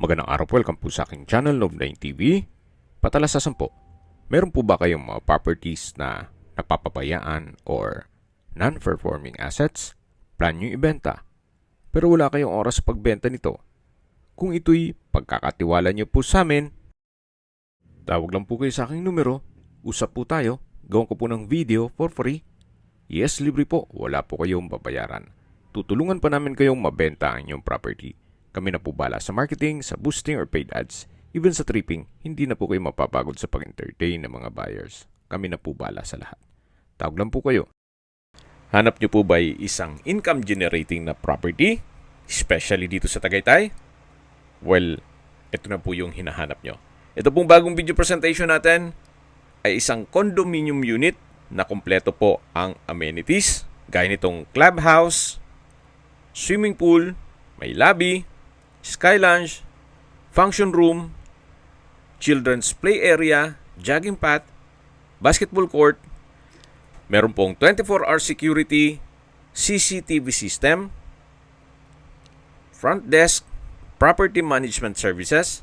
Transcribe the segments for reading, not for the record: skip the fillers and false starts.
Magandang araw po, welcome po sa aking channel, Love9 TV. Patalasasan po, meron po ba kayong mga properties na napapabayaan or non-performing assets? Plan nyo ibenta, pero wala kayong oras sa pagbenta nito. Kung ito'y pagkakatiwala nyo po sa amin, tawag lang po kayo sa aking numero, usap po tayo, gawin ko po ng video for free. Yes, libre po, wala po kayong babayaran. Tutulungan pa namin kayong mabenta ang inyong property. Kami na po bala sa marketing, sa boosting or paid ads. Even sa tripping, hindi na po kayo mapapagod sa pag-entertain ng mga buyers. Kami na po bala sa lahat. Tawag lang po kayo. Hanap nyo po ba isang income generating na property? Especially dito sa Tagaytay? Well, ito na po yung hinahanap nyo. Ito pong bagong video presentation natin ay isang condominium unit na kompleto po ang amenities. Gaya nitong clubhouse, swimming pool, may lobby, sky lounge, function room, children's play area, jogging path, basketball court. Meron pong 24-hour security, CCTV system, front desk, property management services,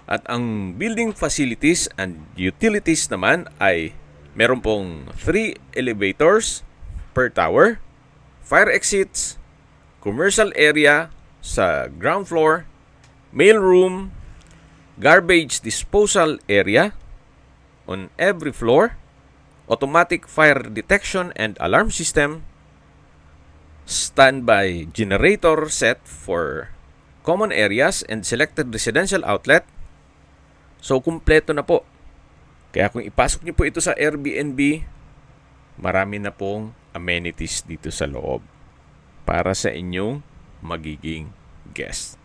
at ang building facilities and utilities naman ay meron pong 3 elevators per tower, fire exits, commercial area sa ground floor, mail room, garbage disposal area on every floor, automatic fire detection and alarm system, standby generator set for common areas and selected residential outlet. So, kumpleto na po. Kaya kung ipasok niyo po ito sa Airbnb, marami na pong amenities dito sa loob para sa inyong magiging guest.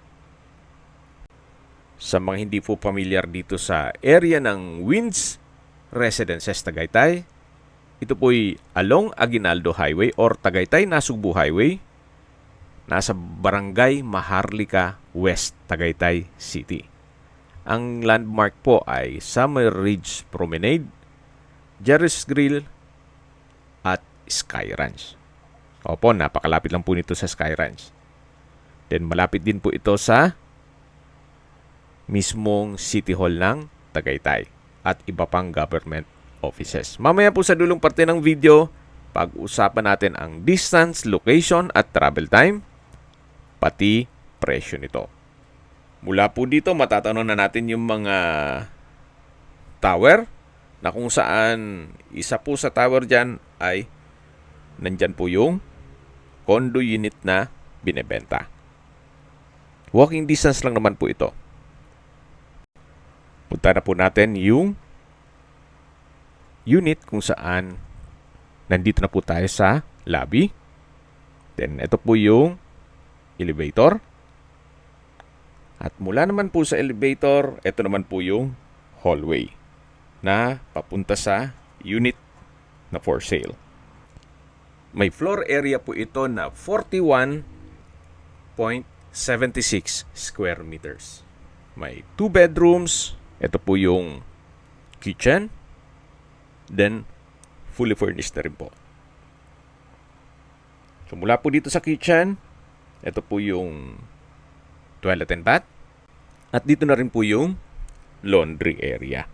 Sa mga hindi po familiar dito sa area ng Winds Residences Tagaytay, ito po'y along Aguinaldo Highway or Tagaytay-Nasugbu Highway, nasa Barangay Maharlika West, Tagaytay City. Ang landmark po ay Summer Ridge Promenade, Jerry's Grill, at Sky Ranch. Opo, napakalapit lang po nito sa Sky Ranch. Then malapit din po ito sa mismong City Hall ng Tagaytay at iba pang government offices. Mamaya po sa dulong parte ng video, pag-usapan natin ang distance, location at travel time, pati presyo nito. Mula po dito, matatanong na natin yung mga tower na kung saan isa po sa tower dyan ay nandyan po yung condo unit na binebenta. Walking distance lang naman po ito. Punta na po natin yung unit kung saan nandito na po tayo sa lobby. Then, ito po yung elevator. At mula naman po sa elevator, ito naman po yung hallway na papunta sa unit na for sale. May floor area po ito na 41.76 square meters. May 2 bedrooms. Ito po yung kitchen. Then, fully furnished na rin po. So, mula po dito sa kitchen, ito po yung toilet and bath. At dito na rin po yung laundry area.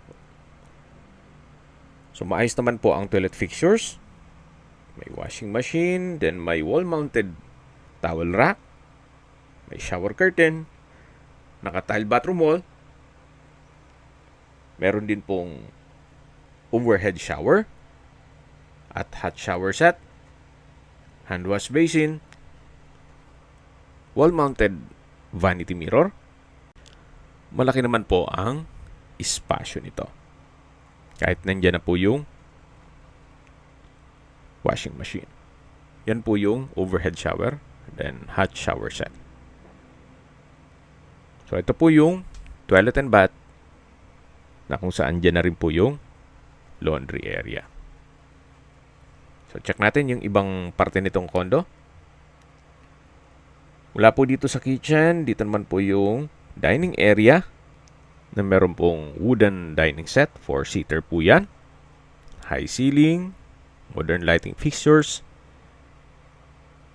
So, maayos naman po ang toilet fixtures. May washing machine. Then, may wall-mounted towel rack. May shower curtain. Naka-tile bathroom wall. Meron din pong overhead shower at hot shower set, hand wash basin, wall-mounted vanity mirror. Malaki naman po ang espasyo nito. Kahit nandyan na po yung washing machine. Yan po yung overhead shower, then hot shower set. So, ito po yung toilet and bath na kung saan dyan na rin po yung laundry area. So, check natin yung ibang parte nitong condo. Mula po dito sa kitchen, dito naman po yung dining area na meron pong wooden dining set, 4-seater po yan. High ceiling, modern lighting fixtures.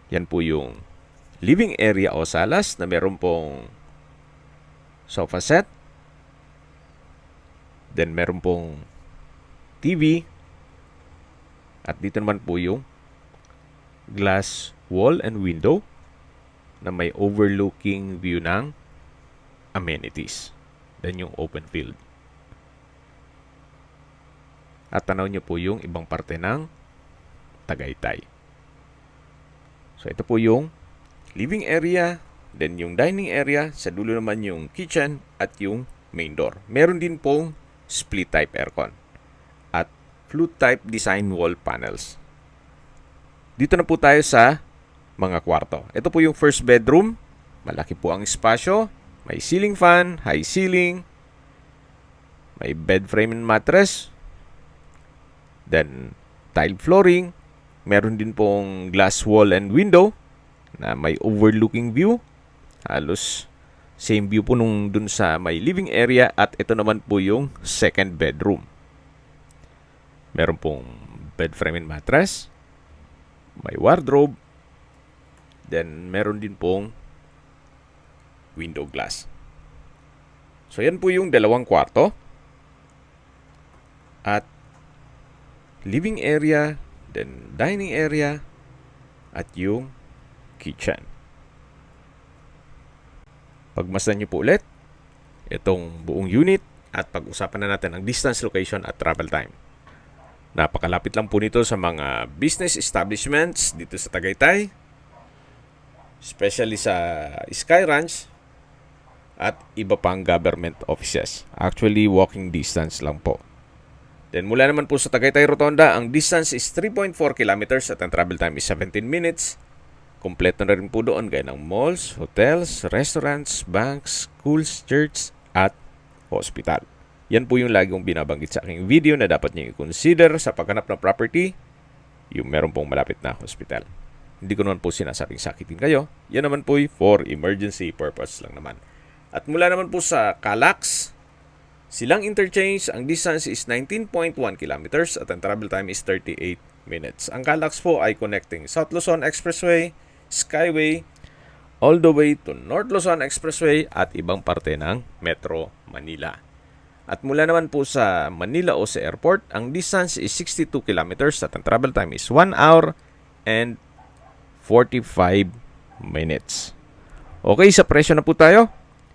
Yan po yung living area o salas na meron pong sofa set. Then meron pong TV. At dito naman po yung glass wall and window na may overlooking view ng amenities. Then yung open field. At tanaw nyo po yung ibang parte ng Tagaytay. So ito po yung living area, then yung dining area, sa dulo naman yung kitchen at yung main door. Meron din pong split type aircon at flute type design wall panels. Dito na po tayo sa mga kwarto. Ito po yung first bedroom. Malaki po ang espasyo. May ceiling fan, high ceiling. May bed frame and mattress. Then, tile flooring. Meron din pong glass wall and window na may overlooking view. Halos same view po nung dun sa may living area. At ito naman po yung second bedroom. Meron pong bed frame and mattress. May wardrobe. Then, meron din pong window glass. So, yan po yung dalawang kwarto. At living area, then dining area, at yung kitchen. Pagmasdan nyo po ulit itong buong unit at pag-usapan na natin ang distance, location at travel time. Napakalapit lang po nito sa mga business establishments dito sa Tagaytay, especially sa Sky Ranch at iba pang government offices. Actually, walking distance lang po. Then mula naman po sa Tagaytay Rotonda, ang distance is 3.4 kilometers at ang travel time is 17 minutes. Kompleto na rin po doon gaya ng malls, hotels, restaurants, banks, schools, church at hospital. Yan po yung lagi kong binabanggit sa aking video na dapat niyo i-consider sa paghanap ng property, yung meron pong malapit na hospital. Hindi ko naman po sinasabing sakitin kayo. Yan naman po for emergency purpose lang naman. At mula naman po sa Calax, Silang Interchange, ang distance is 19.1 kilometers at ang travel time is 38 minutes. Ang Calax po ay connecting South Luzon Expressway, Skyway, all the way to North Luzon Expressway at ibang parte ng Metro Manila. At mula naman po sa Manila o sa airport, ang distance is 62 kilometers at ang travel time is 1 hour and 45 minutes. Okay, sa presyo na po tayo.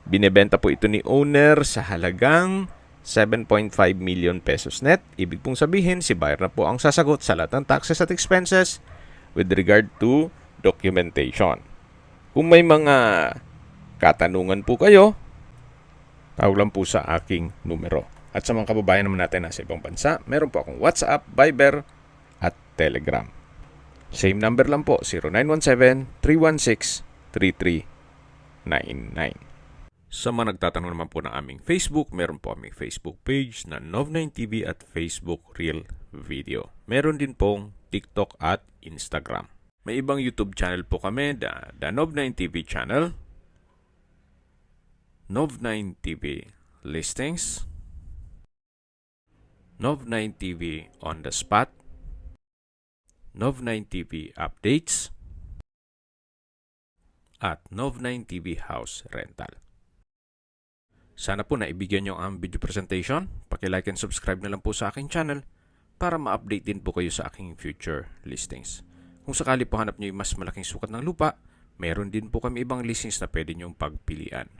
Binebenta po ito ni owner sa halagang 7.5 million pesos net. Ibig pong sabihin, si buyer na po ang sasagot sa lahat ng taxes at expenses with regard to documentation. Kung may mga katanungan po kayo, tawag lang po sa aking numero. At sa mga kababayan naman natin nasa ibang bansa, meron po akong WhatsApp, Viber, at Telegram. Same number lang po, 0917-316-3399. Sa mga nagtatanong naman po ng aming Facebook, meron po aming Facebook page na Nov9TV at Facebook Real Video. Meron din pong TikTok at Instagram. May ibang YouTube channel po kami, the Nov9TV channel, Nov9TV Listings, Nov9TV On The Spot, Nov9TV Updates, at Nov9TV House Rental. Sana po naibigyan nyo ang video presentation. Paki-like and subscribe na lang po sa aking channel para ma-update din po kayo sa aking future listings. Kung sakali po hanap nyo yung mas malaking sukat ng lupa, meron din po kami ibang listings na pwede nyong pagpilian.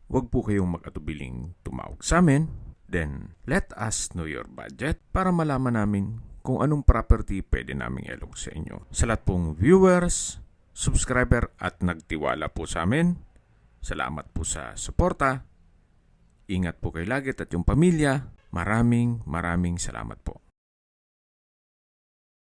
Huwag po kayong mag-atubiling tumawag sa amin. Then, let us know your budget para malaman namin kung anong property pwede naming ilog sa inyo. Sa lahat pong viewers, subscriber at nagtiwala po sa amin, salamat po sa suporta. Ingat po kayo lagi at yung pamilya. Maraming salamat po.